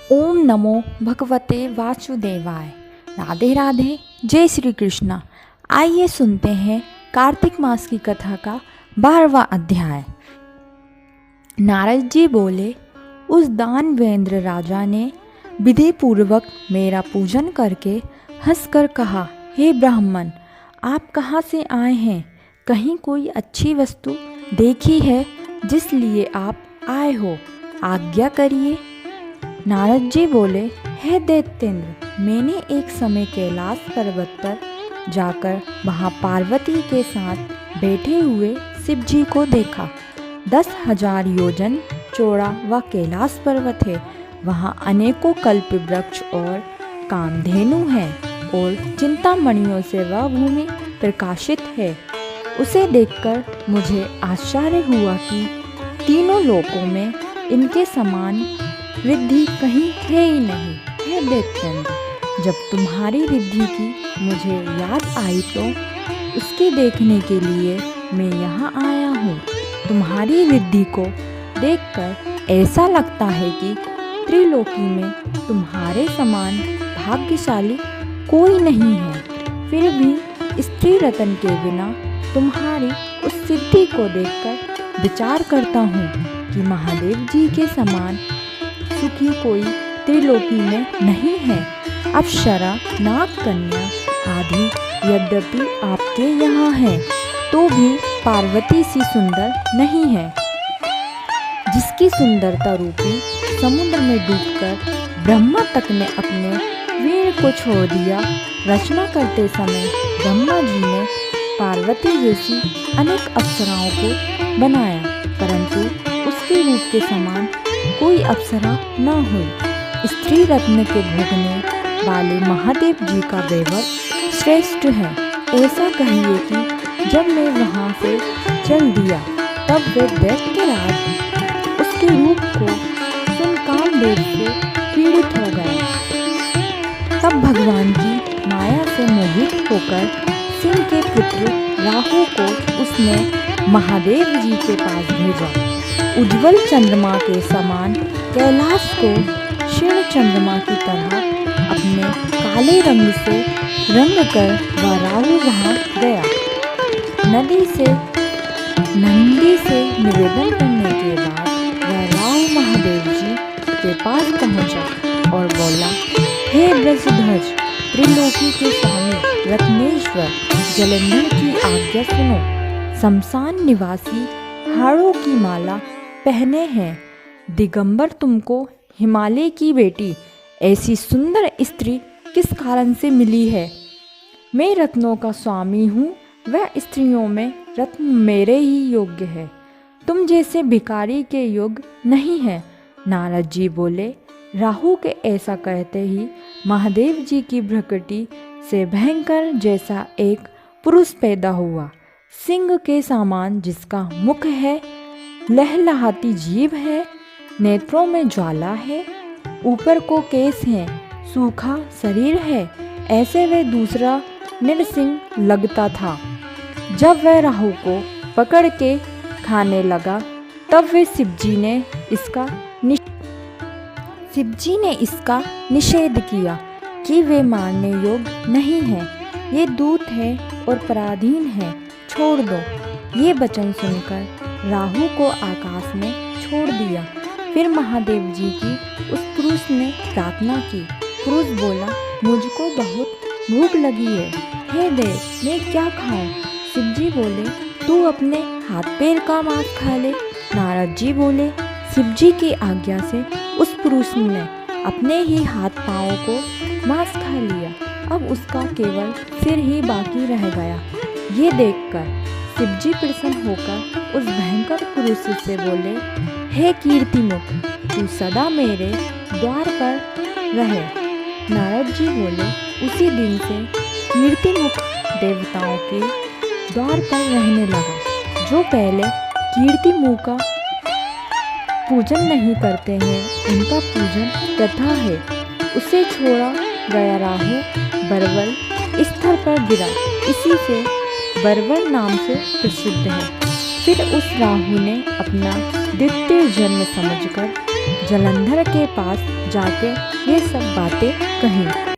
ओम नमो भगवते वासुदेवाय। राधे राधे, जय श्री कृष्णा। आइए सुनते हैं कार्तिक मास की कथा का 12वां अध्याय। नारद जी बोले, उस दानवेंद्र राजा ने विधि पूर्वक मेरा पूजन करके हंसकर कहा, हे ब्राह्मण, आप कहाँ से आए हैं? कहीं कोई अच्छी वस्तु देखी है जिसलिए आप आए हो? आज्ञा करिए। नारद जी बोले, हे दैत्येंद्र, मैंने एक समय कैलाश पर्वत पर जाकर वहाँ पार्वती के साथ बैठे हुए शिव जी को देखा। 10,000 योजन चौड़ा वह कैलाश पर्वत है। वहाँ अनेकों कल्प वृक्ष और कामधेनु हैं और चिंतामणियों से वह भूमि प्रकाशित है। उसे देखकर मुझे आश्चर्य हुआ कि तीनों लोकों में इनके समान रिद्धि कहीं है ही नहीं। हे दैत्येंद्र, जब तुम्हारी रिद्धि की मुझे याद आई तो उसके देखने के लिए मैं यहाँ आया हूँ। तुम्हारी रिद्धि को देखकर ऐसा लगता है कि त्रिलोकी में तुम्हारे समान भाग्यशाली कोई नहीं है। फिर भी स्त्री रत्न के बिना तुम्हारी उस सिद्धि को देखकर विचार करता हूँ कि महादेव जी के समान सुखी कोई त्रिलोकी में नहीं है। अप्सरा, नाग कन्या आदि यद्यपि आपके यहाँ हैं, तो भी पार्वती सी सुंदर नहीं है। जिसकी सुंदरता रूपी समुद्र में डूबकर ब्रह्मा तक ने अपने वीर को छोड़ दिया। रचना करते समय ब्रह्मा जी ने पार्वती जैसी अनेक अप्सराओं को बनाया, परंतु उसके रूप के समान कोई अप्सरा न हुई। स्त्री रत्न के भोगने वाले महादेव जी का वैभव श्रेष्ठ है। ऐसा कहिए कि जब मैं वहाँ से चल दिया तब वे दैत्यराज उसके रूप को सुन कामदेव से पीड़ित हो गए। तब भगवान की माया से मोहित होकर सिंह के पुत्र राहु को उसने महादेव जी के पास भेजा। उज्ज्वल चंद्रमा के समान कैलाश को क्षीण चंद्रमा की तरह अपने काले रंग से रंग कर वह राहु वहाँ गया। नंदी से निवेदन करने के बाद वह राहु महादेव जी के पास पहुँचा और बोला, हे ब्रजध्वज, त्रिलोकी के स्वामी रत्नेश्वर, जलंधर की आज्ञा सुनो। शमशान निवासी हाड़ों की माला पहने हैं दिगंबर तुमको हिमालय की बेटी ऐसी सुंदर स्त्री किस कारण से मिली है? मैं रत्नों का स्वामी हूँ, वह स्त्रियों में रत्न मेरे ही योग्य है। तुम जैसे भिखारी के योग्य नहीं है। नारद जी बोले, राहु के ऐसा कहते ही महादेव जी की भ्रकुटी से भयंकर जैसा एक पुरुष पैदा हुआ। सिंह के समान जिसका मुख है, लहलहाती जीभ है, नेत्रों में ज्वाला है, ऊपर को केस हैं, सूखा शरीर है, ऐसे वह दूसरा नरसिंह लगता था। जब वह राहु को पकड़ के खाने लगा तब वे शिवजी ने इसका निषेध किया कि वे मारने योग्य नहीं है, ये दूत है और पराधीन है, छोड़ दो। ये वचन सुनकर राहु को आकाश में छोड़ दिया। फिर महादेव जी की उस पुरुष ने प्रार्थना की। पुरुष बोला, मुझको बहुत भूख लगी है, हे देव, मैं क्या खाऊं? शिव जी बोले, तू अपने हाथ पैर का मांस खा ले। नारद जी बोले, शिव जी की आज्ञा से उस पुरुष ने अपने ही हाथ पांवों को मांस खा लिया। अब उसका केवल सिर ही बाकी रह गया। ये देखकर शिवजी प्रसन्न होकर उस भयंकर पुरुष से बोले, हे कीर्तिमुख, तू सदा मेरे द्वार पर रहे। नारद जी बोले, उसी दिन से कीर्तिमुख देवताओं के द्वार पर रहने लगा। जो पहले कीर्तिमुख का पूजन नहीं करते हैं, उनका पूजन प्रथा है। उसे छोड़ा गया राहु बरवल स्तर पर गिरा, इसी से बरवल नाम से प्रसिद्ध है। फिर उस राहु ने अपना द्वितीय जन्म समझकर जलंधर के पास जाके ये सब बातें कही।